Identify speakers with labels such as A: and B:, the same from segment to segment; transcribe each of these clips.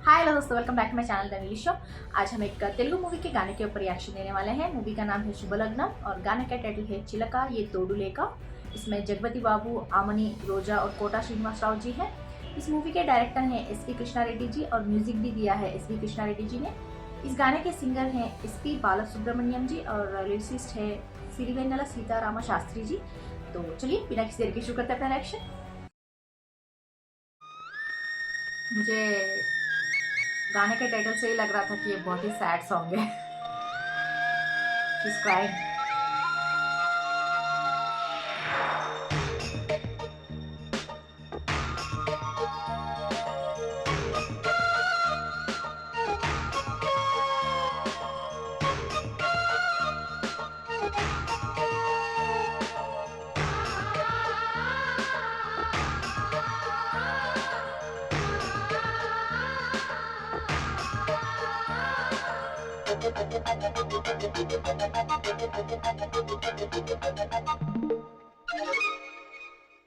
A: हाय hello दोस्तों, welcome back to my channel the Neeli show. आज हम एक तेलुगु मूवी के गाने के ऊपर रिएक्शन देने वाले हैं। मूवी का नाम है शुभलग्नम और गाने का टाइटल है चिलका ये तोडू लेका। इसमें जगपति बाबू, आमनी, रोजा और कोटा श्रीनिवास राव जी हैं। इस मूवी के डायरेक्टर हैं एस.पी. कृष्णा रेड्डी जी और म्यूजिक भी दिया है एस.पी. कृष्णा रेड्डी जी ने। इस गाने के सिंगर हैं एस.पी. बालसुब्रमण्यम जी और लिरिसिस्ट है सिरिवेन्नेला सीताराम शास्त्री जी। तो चलिए बिना किसी देर के शुरू करते हैं अपना रिएक्शन। मुझे गाने के टाइटल से ही लग रहा था कि ये बहुत ही सैड सॉन्ग है। She's crying.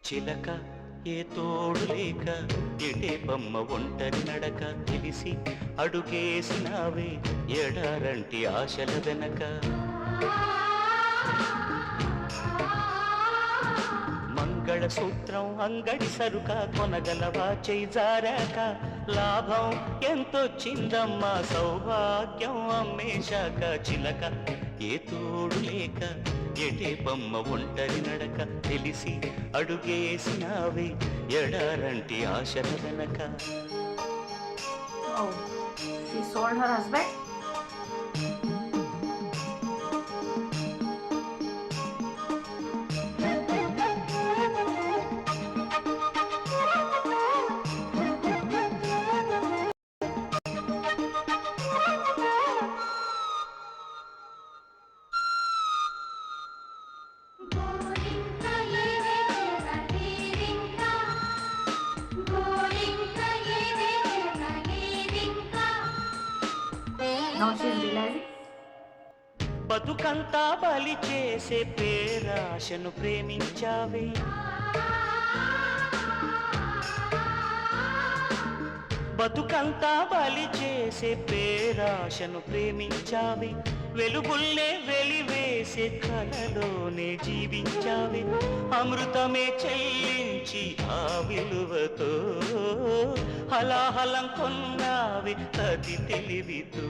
B: చిలక ఏ తోడు లేక ఎటే బొమ్మ ఒంటరి నడక తెలిసి అడుగేసినావే ఎడారంటి ఆశల వెనక మంగళసూత్రం అంగడి సరుక కొనగలవా చేయి జారాక లాభం ఎంతొచ్చిందమ్మా సౌభాగ్యం అమ్మేశాక చిలక ఏ తోడు లేక ఎటే బొమ్మ ఒంటరి నడక తెలిసి అడుగేసినావే ఎడారంటి ఆశల వెనక.
A: Oh, she sold her husband. Now she's realizing.
B: బతుకంతా బలి చేసే పేరాశను ప్రేమించావే బతుకంతా బలి చేసే పేరాశను ప్రేమించావే వెలుగుల్లే వెలివేసే కలలోనే జీవించావే అమృతమే చెల్లించి ఆ విలువతో హలాహలం కొన్నావే అది తెలివితో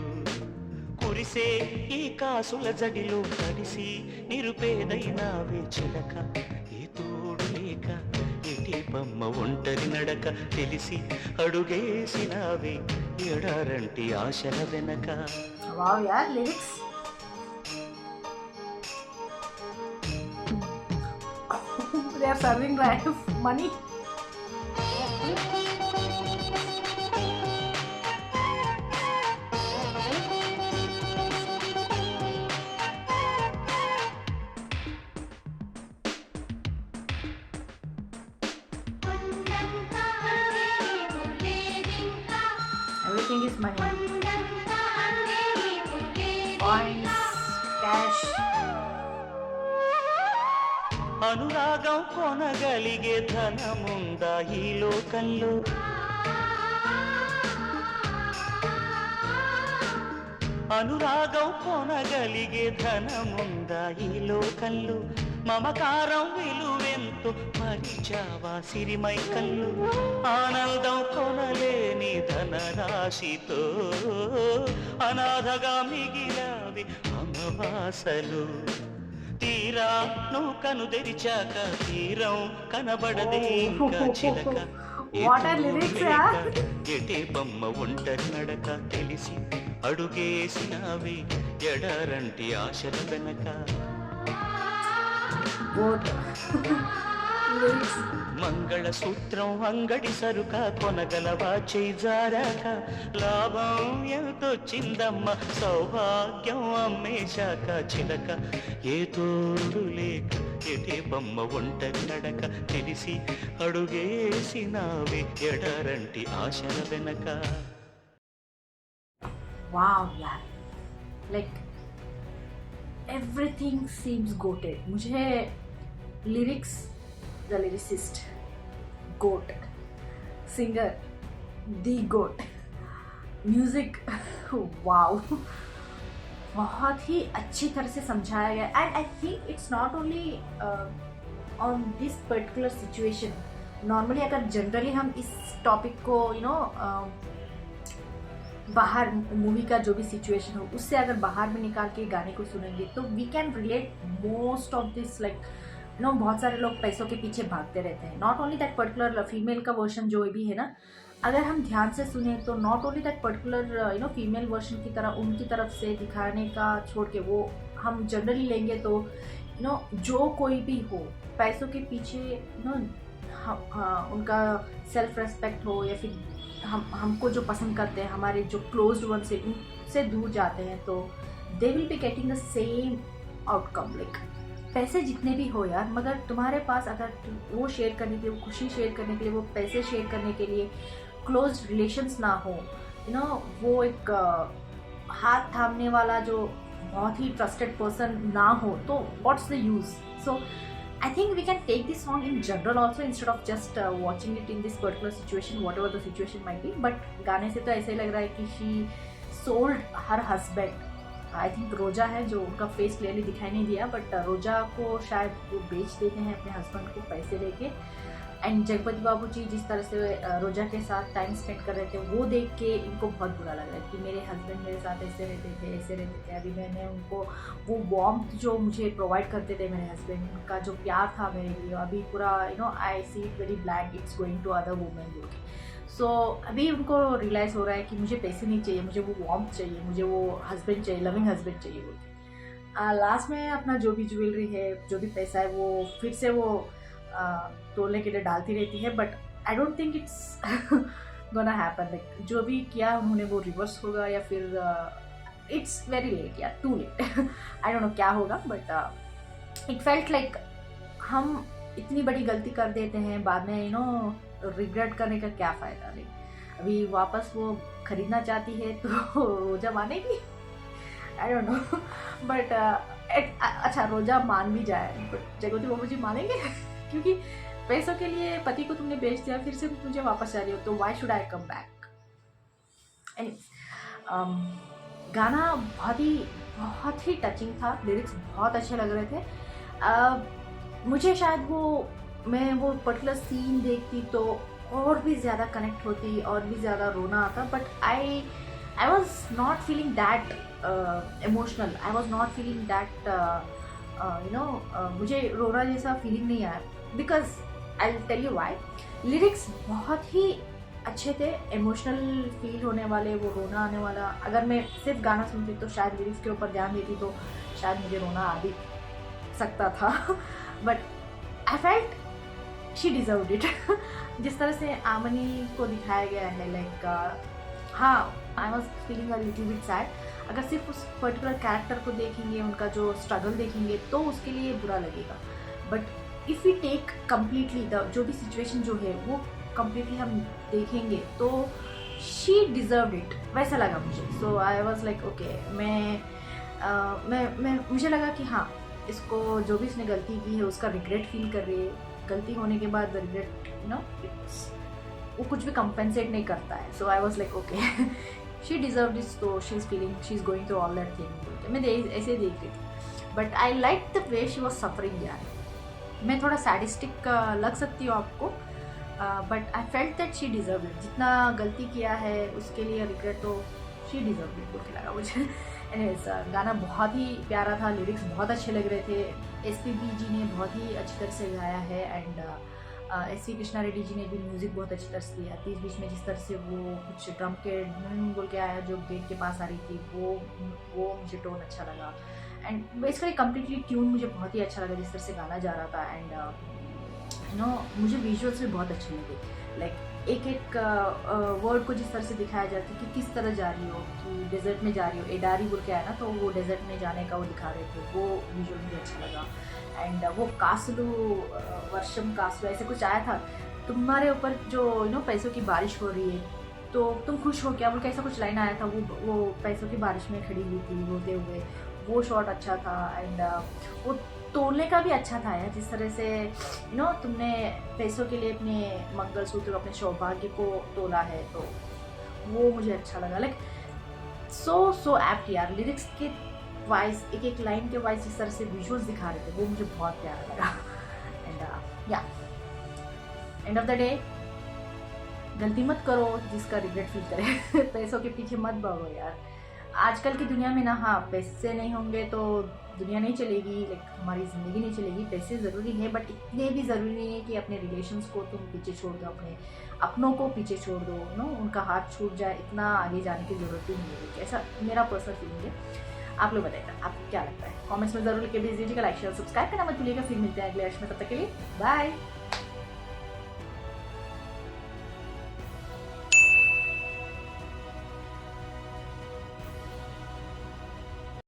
B: కురిసే ఈ కాసుల జడిలో తడిసి నిరుపేదైనావే చిలక ఏ తోడు లేక ఎటి బొమ్మ ఒంటరి నడక తెలిసి అడుగేసినావే ఎడారంటి ఆశల వెనక.
A: Wow, yeah, lyrics. They are serving life money. Everything is money. Coins, cash.
B: అనురాగం కొనగలిగే ధనముందా ఈ లోకంలో అనురాగం కొనగలిగే ధనముందా ఈ లోకంలో మమకారం విలువెంతో మరిచావా సిరిమైకల్లు ఆనందం కొనలేని ధనరాశితో అనాథగా మిగిలావి అమవాసలు తీరా నువ్వు కను తెరిచాక తీరం కనబడదే ఇంకా చిలక ఎటే బొమ్మ ఒంటరి నడక తెలిసి అడుగేసినావే ఎడారంటి ఆశల వెనక. మంగళసూత్రం అంగడి సరుక కొనగలవా చేయి జారాక లాభం ఎంతొచ్చిందమ్మ సౌభాగ్యం అమ్మేశాక చిలక ఏ తోడు లేక ఎటే బొమ్మ ఒంటరి నడక తెలిసి అడుగేసినావే ఎడారంటి ఆశల వెనక.
A: Wow, yeah. Like everything seems goated. मुझे lyrics, the lyricist, goat, singer, the goat. Music wow, बहुत ही अच्छी तरह से समझाया गया। And I think it's not only on this particular situation. Normally अगर जनरली हम इस टॉपिक को बाहर मूवी का जो भी सिचुएशन हो उससे अगर बाहर में निकाल के गाने को सुनेंगे तो we can relate most of this. Like बहुत सारे लोग पैसों के पीछे भागते रहते हैं। Not only that particular female का वर्जन जो भी है ना, अगर हम ध्यान से सुने तो not only that particular female version की तरह उनकी तरफ से दिखाने का छोड़ के वो हम जनरली लेंगे तो जो कोई भी हो पैसों के पीछे उनका सेल्फ रेस्पेक्ट हो या फिर हमको जो पसंद करते हैं हमारे जो क्लोज वन से उनसे दूर जाते हैं तो they will be getting the same outcome. Like पैसे जितने भी हो यार, मगर तुम्हारे पास अगर वो शेयर करने के लिए, वो खुशी शेयर करने के लिए, वो पैसे शेयर करने के लिए क्लोज रिलेशंस ना हो, वो एक हाथ थामने वाला जो बहुत ही ट्रस्टेड पर्सन ना हो तो what's the use. So I think we can take this song in general also instead of just watching it in this particular situation, whatever the situation might be. But गाने से तो ऐसे ही लग रहा है कि she sold her husband. I think रोजा है जो उनका फेस क्लियरली दिखाई नहीं दिया, बट रोजा को शायद वो बेच देते हैं अपने हस्बैंड को पैसे लेके। एंड जगपति बाबू जी जिस तरह से रोजा के साथ टाइम स्पेंड कर रहे थे वो देख के इनको बहुत बुरा लग रहा है कि मेरे हस्बैंड मेरे साथ ऐसे रहते थे। अभी मैंने उनको वो वार्मथ जो मुझे प्रोवाइड करते थे मेरे हस्बैंड, उनका जो प्यार था मेरे लिए, अभी पूरा I see it very black, it's going to other women बोल के। सो अभी उनको रियलाइज़ हो रहा है कि मुझे पैसे नहीं चाहिए, मुझे वो वार्मथ चाहिए, मुझे वो हस्बैंड चाहिए, लविंग हस्बैंड चाहिए बोल के। लास्ट में अपना जो भी ज्वेलरी है, जो भी पैसा है, वो फिर से वो तोड़ने के लिए डालती रहती है। But I don't think it's gonna happen. Like जो भी किया उन्होंने वो रिवर्स होगा या फिर इट्स वेरी लेट या too late. I don't know क्या होगा, बट इट फेल्ट लाइक हम इतनी बड़ी गलती कर देते हैं, बाद में रिग्रेट करने का क्या फ़ायदा। लाइक अभी वापस वो खरीदना चाहती है तो रोजा मानेगी, आई डोंट नो। बट अच्छा रोजा मान भी जाए बट जगपति बाबू जी मानेंगे क्योंकि पैसों के लिए पति को तुमने बेच दिया, फिर से मुझे वापस जा रही हो तो why should I come back. गाना बहुत ही टचिंग था, लिरिक्स बहुत अच्छे लग रहे थे। मुझे शायद मैं वो पर्टिकुलर सीन देखती तो और भी ज़्यादा कनेक्ट होती और भी ज़्यादा रोना आता, but I was not feeling that emotional, I was not feeling that मुझे रोना जैसा फीलिंग नहीं आया। Because I will tell you why. Lyrics बहुत ही अच्छे थे, इमोशनल फील होने वाले, वो रोना आने वाला। अगर मैं सिर्फ गाना सुनती तो शायद लिरिक्स के ऊपर ध्यान देती तो शायद मुझे रोना आ भी सकता था। But I felt she deserved it. जिस तरह से आमनी को दिखाया गया है, लाइक हाँ I was feeling a little bit sad. अगर सिर्फ उस पर्टिकुलर कैरेक्टर को देखेंगे, उनका जो स्ट्रगल देखेंगे तो उसके लिए बुरा लगेगा। But if we take completely जो भी सिचुएशन जो है वो कम्प्लीटली हम देखेंगे तो शी डिज़र्व्ड इट, वैसा लगा मुझे। सो आई वॉज लाइक ओके, मैं मुझे लगा कि हाँ इसको जो भी इसने गलती की है उसका रिग्रेट फील कर रही है। गलती होने के बाद रिग्रेट इट्स वो कुछ भी कंपेंसेट नहीं करता है। So I was like okay she deserve this, तो she is feeling she is going through all that thing. मैं ऐसे देख रही थी, but I like the way she was suffering यार। मैं थोड़ा सैडिस्टिक लग सकती हूँ आपको, but I felt that she deserve it. जितना गलती किया है उसके लिए रिग्रेट तो शी डिज़र्व इट बोल के लगा मुझे। एनीवेज गाना बहुत ही प्यारा था, लिरिक्स बहुत अच्छे लग रहे थे। एसपीबी जी ने बहुत ही अच्छी तरह से गाया है and S V Krishna Reddy ji ने भी म्यूज़िक बहुत अच्छी तरह से दिया। बीच बीच में जिस तरह से वो कुछ ड्रम के बोल के आया जो गेट के पास आ रही थी, वो मुझे टोन अच्छा लगा। एंड बेसिकली कम्प्लीटली ट्यून मुझे बहुत ही अच्छा लगा जिस तरह से गाना जा रहा था। एंड मुझे विजुअल्स भी बहुत अच्छे लगे। लाइक एक एक वर्ड को जिस तरह से दिखाया जाता है कि किस तरह जा रही हो, कि डेजर्ट में जा रही हो, एडारी बोल के आया ना, तो वो डेजर्ट में जाने का वो दिखा रहे थे, वो विजुअल मुझे अच्छा लगा। एंड वो कासलू वर्षम कासलू ऐसे कुछ आया था, तुम्हारे ऊपर जो पैसों की बारिश हो रही है तो तुम खुश हो क्या बोल के ऐसा कुछ लाइन आया था। वो पैसों की बारिश में खड़ी हुई थी रोते हुए, वो शॉट अच्छा था। एंड वो तोड़ने का भी अच्छा था यार, जिस तरह से तुमने पैसों के लिए अपने मंगलसूत्र, अपने सौभाग्य को तोला है, तो वो मुझे अच्छा लगा। लाइक सो एप्ट यार, लिरिक्स के वाइज एक एक लाइन के वाइज इस तरह से विजुअल्स दिखा रहे थे, वो मुझे बहुत प्यारा लगा। एंड या एंड ऑफ द डे, गलती मत करो जिसका रिग्रेट फील करे। पैसों के पीछे मत भागो यार। आजकल की दुनिया में ना, हाँ पैसे नहीं होंगे तो दुनिया नहीं चलेगी, लाइक हमारी ज़िंदगी नहीं चलेगी। पैसे ज़रूरी है बट इतने भी ज़रूरी नहीं है कि अपने रिलेशंस को तुम पीछे छोड़ दो, अपने अपनों को पीछे छोड़ दो, नो उनका हाथ छूट जाए, इतना आगे जाने की ज़रूरत ही नहीं है। ऐसा मेरा पर्सनल फीलिंग है। आप लोग बताइएगा आपको क्या लगता है, कमेंट्स में ज़रूर लिख के भेज दीजिएगा। लाइक शेयर सब्सक्राइब करना मत भूलिएगा। फिर मिलते हैं अगले वर्ष में, तब तक के लिए बाय।